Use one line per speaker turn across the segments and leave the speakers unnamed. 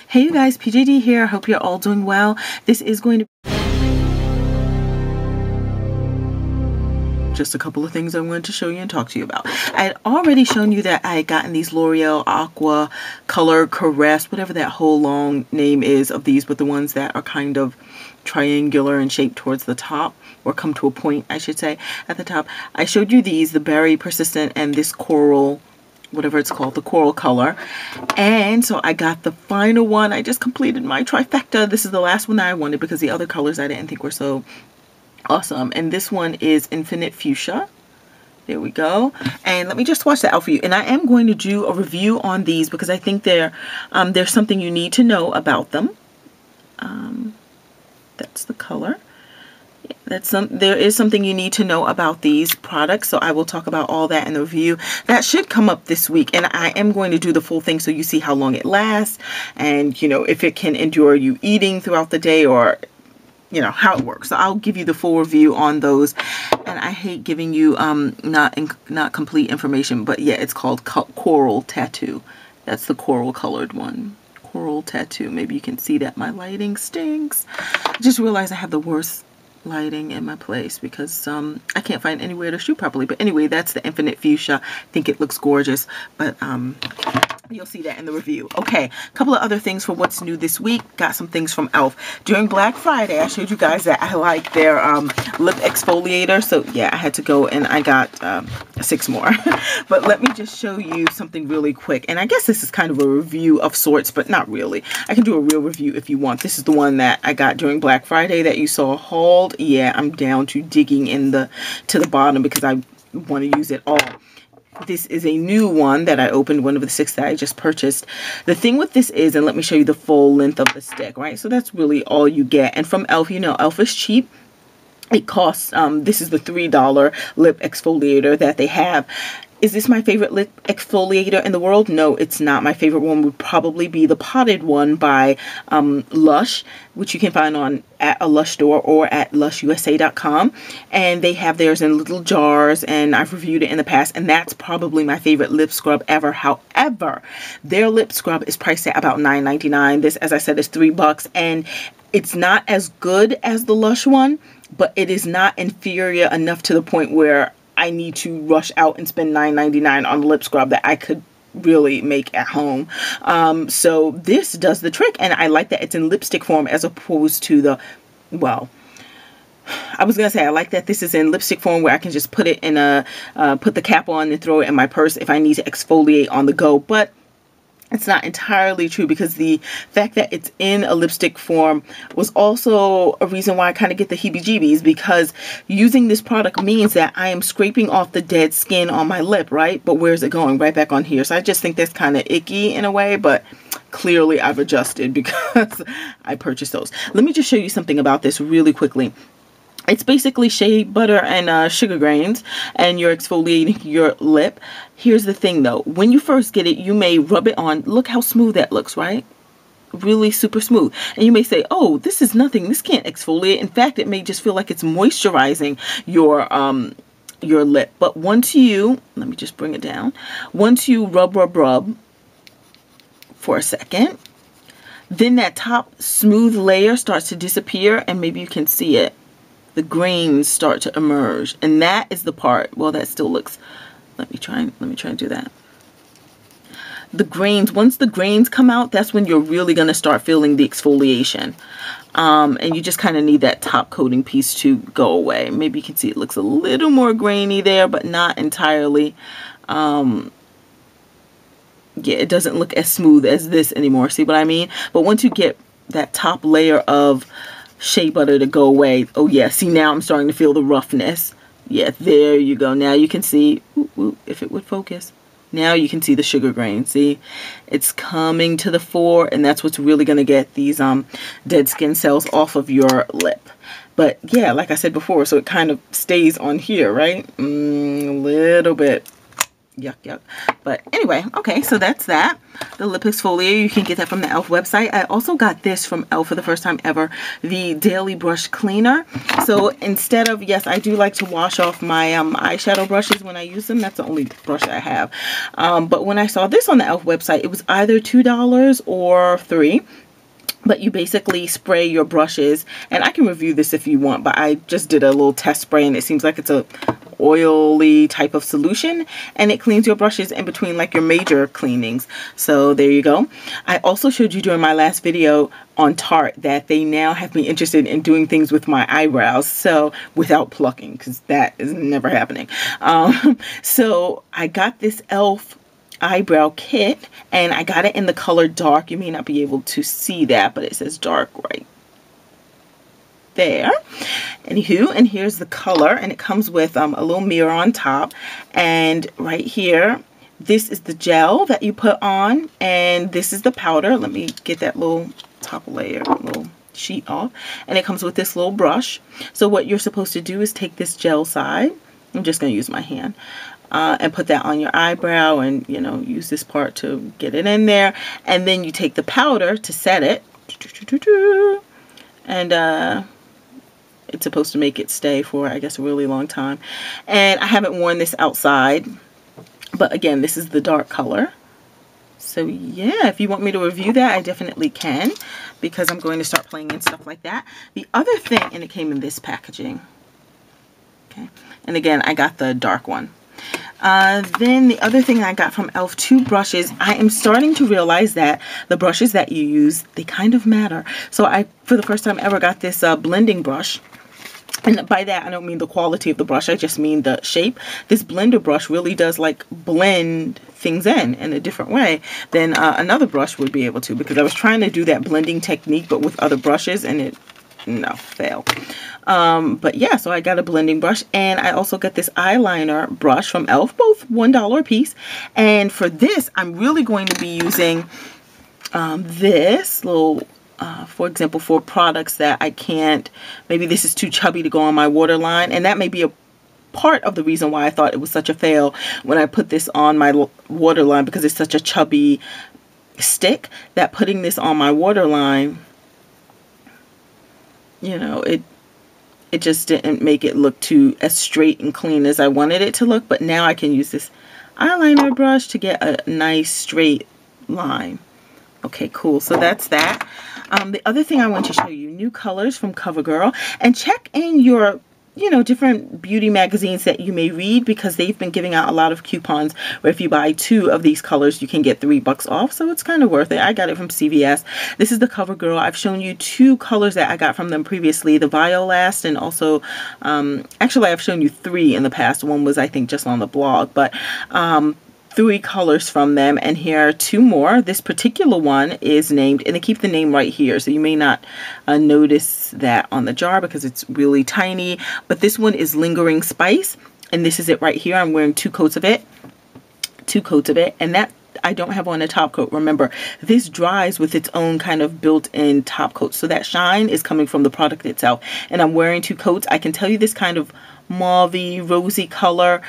Hey you guys, PJD here. I hope you're all doing well. This is going to just a couple of things I wanted to show you and talk to you about. I had already shown you that I had gotten these L'Oreal Aqua Color Caress, whatever that whole long name is of these, but the ones that are kind of triangular and shaped towards the top, or come to a point, I should say, at the top. I showed you these, the Berry Persistent and this Coral, whatever it's called, the Coral color. And so I got the final one. I just completed my trifecta. This is the last one that I wanted because the other colors I didn't think were so awesome. And this one is Infinite Fuchsia. There we go. And let me just swatch that out for you. And I am going to do a review on these because I think there's something you need to know about them. That's the color. There is something you need to know about these products, so I will talk about all that in the review. That should come up this week, and I am going to do the full thing so you see how long it lasts, and you know, if it can endure you eating throughout the day, or you know, how it works. So I'll give you the full review on those. And I hate giving you not complete information, but yeah, it's called Coral Tattoo. That's the coral colored one. Coral Tattoo. Maybe you can see that my lighting stinks. I just realized I have the worst lighting in my place because I can't find anywhere to shoot properly. But anyway, that's the Infinite Fuchsia. I think it looks gorgeous, but you'll see that in the review. Okay, a couple of other things for what's new this week. Got some things from e.l.f. During Black Friday, I showed you guys that I like their lip exfoliator. So yeah, I had to go and I got 6 more. But let me just show you something really quick. And I guess this is kind of a review of sorts, but not really. I can do a real review if you want. This is the one that I got during Black Friday that you saw hauled. Yeah, I'm down to digging in to the bottom because I want to use it all. This is a new one that I opened, one of the 6 that I just purchased. The thing with this is, and let me show you the full length of the stick, right? So that's really all you get. And from e.l.f., you know, e.l.f. is cheap. It costs, this is the $3 lip exfoliator that they have. Is this my favorite lip exfoliator in the world? No, it's not. My favorite one would probably be the potted one by Lush, which you can find at a Lush store or at lushusa.com. And they have theirs in little jars, and I've reviewed it in the past, and that's probably my favorite lip scrub ever. However, their lip scrub is priced at about $9.99. This, as I said, is $3, and it's not as good as the Lush one, but it is not inferior enough to the point where I need to rush out and spend $9.99 on the lip scrub that I could really make at home. So this does the trick, and I like that it's in lipstick form as opposed to the, well, I was gonna say I like that this is in lipstick form where I can just put it in put the cap on and throw it in my purse if I need to exfoliate on the go. But it's not entirely true because the fact that it's in a lipstick form was also a reason why I kind of get the heebie-jeebies, because using this product means that I am scraping off the dead skin on my lip, right? But where's it going? Right back on here. So I just think that's kind of icky in a way, but clearly I've adjusted because I purchased those. Let me just show you something about this really quickly. It's basically shea butter and sugar grains, and you're exfoliating your lip. Here's the thing though, when you first get it, you may rub it on. Look how smooth that looks, right? Really super smooth. And you may say, oh, this is nothing. This can't exfoliate. In fact, it may just feel like it's moisturizing your lip. But once you, let me just bring it down. Once you rub for a second, then that top smooth layer starts to disappear, and maybe you can see it. The grains start to emerge, and that is the part, well, that still looks, let me try and do that. The grains, once the grains come out, that's when you're really going to start feeling the exfoliation. And you just kind of need that top coating piece to go away. Maybe you can see it looks a little more grainy there, but not entirely. Yeah, it doesn't look as smooth as this anymore. See what I mean? But once you get that top layer of shea butter to go away, oh yeah, see, now I'm starting to feel the roughness. Yeah, there you go. Now you can see, if it would focus, now you can see the sugar grain. See, it's coming to the fore, and that's what's really going to get these dead skin cells off of your lip. But yeah, like I said before, so it kind of stays on here, right? A little bit. Yuck, yuck. But anyway, okay, so that's that. The lip exfoliator, you can get that from the e.l.f. website. I also got this from e.l.f. for the first time ever, the Daily Brush Cleaner. So instead of, yes, I do like to wash off my eyeshadow brushes when I use them. That's the only brush I have. But when I saw this on the e.l.f. website, it was either $2 or $3. But you basically spray your brushes, and I can review this if you want, but I just did a little test spray, and it seems like it's a oily type of solution, and it cleans your brushes in between like your major cleanings. So there you go. I also showed you during my last video on Tarte that they now have me interested in doing things with my eyebrows, so without plucking, because that is never happening. So I got this e.l.f. eyebrow kit, and I got it in the color dark. You may not be able to see that, but it says dark right there. Anywho, and here's the color, and it comes with a little mirror on top, and right here, this is the gel that you put on, and this is the powder. Let me get that little top layer, little sheet off, and it comes with this little brush. So what you're supposed to do is take this gel side, I'm just going to use my hand, and put that on your eyebrow, and you know, use this part to get it in there, and then you take the powder to set it, and it's supposed to make it stay for, I guess, a really long time. And I haven't worn this outside, but again, this is the dark color. So yeah, if you want me to review that, I definitely can, because I'm going to start playing in stuff like that. The other thing, and it came in this packaging, okay, and again, I got the dark one. Then the other thing I got from e.l.f. 2 brushes. I am starting to realize that the brushes that you use, they kind of matter. So I, for the first time ever, got this blending brush. And by that, I don't mean the quality of the brush, I just mean the shape. This blender brush really does like blend things in a different way than another brush would be able to, because I was trying to do that blending technique but with other brushes, and it, no, failed. But yeah, so I got a blending brush, and I also got this eyeliner brush from e.l.f., both $1 a piece. And for this, I'm really going to be using this little, for example, for products that I can't, maybe this is too chubby to go on my waterline, and that may be a part of the reason why I thought it was such a fail when I put this on my waterline, because it's such a chubby stick, that putting this on my waterline, you know, it just didn't make it look too as straight and clean as I wanted it to look. But now I can use this eyeliner brush to get a nice straight line. Okay, cool. So that's that. The other thing I want to show you, new colors from CoverGirl, and check in your, you know, different beauty magazines that you may read, because they've been giving out a lot of coupons where if you buy 2 of these colors, you can get $3 off. So it's kind of worth it. I got it from CVS. This is the CoverGirl. I've shown you 2 colors that I got from them previously, the Violast, and also, actually I've shown you 3 in the past. One was, I think, just on the blog, but 3 colors from them, and here are 2 more. This particular one is named, and they keep the name right here, so you may not notice that on the jar because it's really tiny, but this one is Lingering Spice, and this is it right here. I'm wearing 2 coats of it, and that I don't have on a top coat. Remember, this dries with its own kind of built-in top coat, so that shine is coming from the product itself, and I'm wearing 2 coats. I can tell you this kind of mauve-y, rosy color,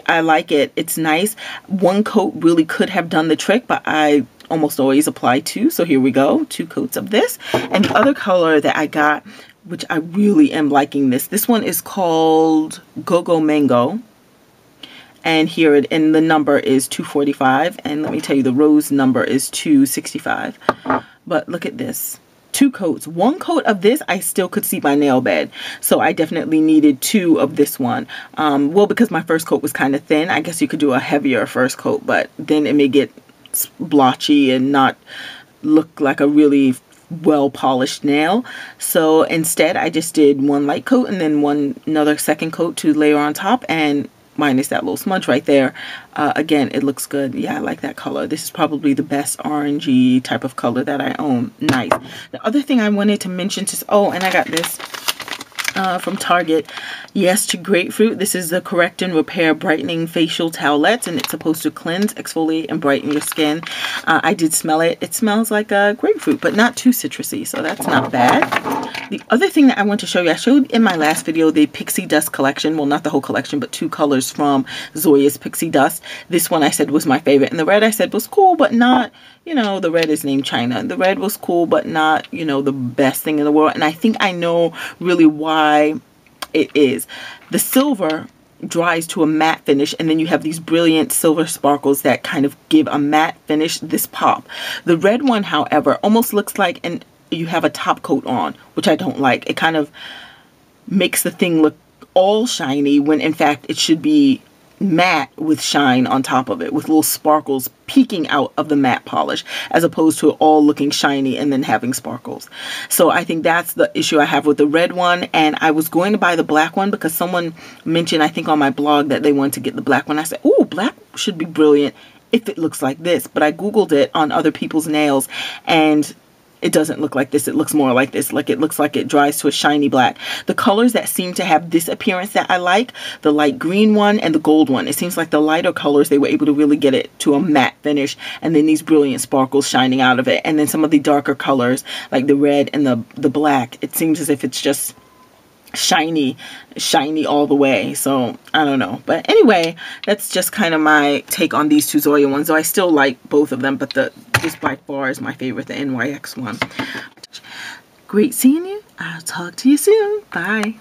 I like it. It's nice. 1 coat really could have done the trick, but I almost always apply 2. So here we go, 2 coats of this. And the other color that I got, which I really am liking this one is called Go-Go Mango. And here it, and the number is 245. And let me tell you, the rose number is 265. But look at this. 2 coats. 1 coat of this, I still could see my nail bed. So I definitely needed 2 of this one. Well, because my first coat was kind of thin, I guess you could do a heavier first coat, but then it may get blotchy and not look like a really well polished nail. So instead, I just did 1 light coat and then another second coat to layer on top, and minus that little smudge right there. Again, it looks good. Yeah, I like that color. This is probably the best orangey type of color that I own. Nice. The other thing I wanted to mention is, oh, and I got this from Target. Yes to Grapefruit. This is the Correct and Repair Brightening Facial Towelettes, and it's supposed to cleanse, exfoliate, and brighten your skin. I did smell it. It smells like a grapefruit, but not too citrusy, so that's not bad. The other thing that I want to show you, I showed in my last video the Pixie Dust collection. Well, not the whole collection, but 2 colors from Zoya's Pixie Dust. This one I said was my favorite. And the red I said was cool, but not, you know, the red is named China. The red was cool, but not, you know, the best thing in the world. And I think I know really why it is. The silver dries to a matte finish, and then you have these brilliant silver sparkles that kind of give a matte finish, this pop. The red one, however, almost looks like you have a top coat on, which I don't like. It kind of makes the thing look all shiny when in fact it should be matte with shine on top of it, with little sparkles peeking out of the matte polish, as opposed to all looking shiny and then having sparkles. So I think that's the issue I have with the red one. And I was going to buy the black one because someone mentioned, I think on my blog, that they wanted to get the black one. I said, oh, black should be brilliant if it looks like this. But I Googled it on other people's nails, and it doesn't look like this. It looks more like this. Like, it looks like it dries to a shiny black. The colors that seem to have this appearance that I like, the light green one and the gold one. It seems like the lighter colors, they were able to really get it to a matte finish, and then these brilliant sparkles shining out of it. And then some of the darker colors, like the red and the black, it seems as if it's just shiny all the way. So I don't know, but anyway, that's just kind of my take on these 2 Zoya ones, though I still like both of them, but this by far is my favorite, the NYX one. Great seeing you. I'll talk to you soon. Bye.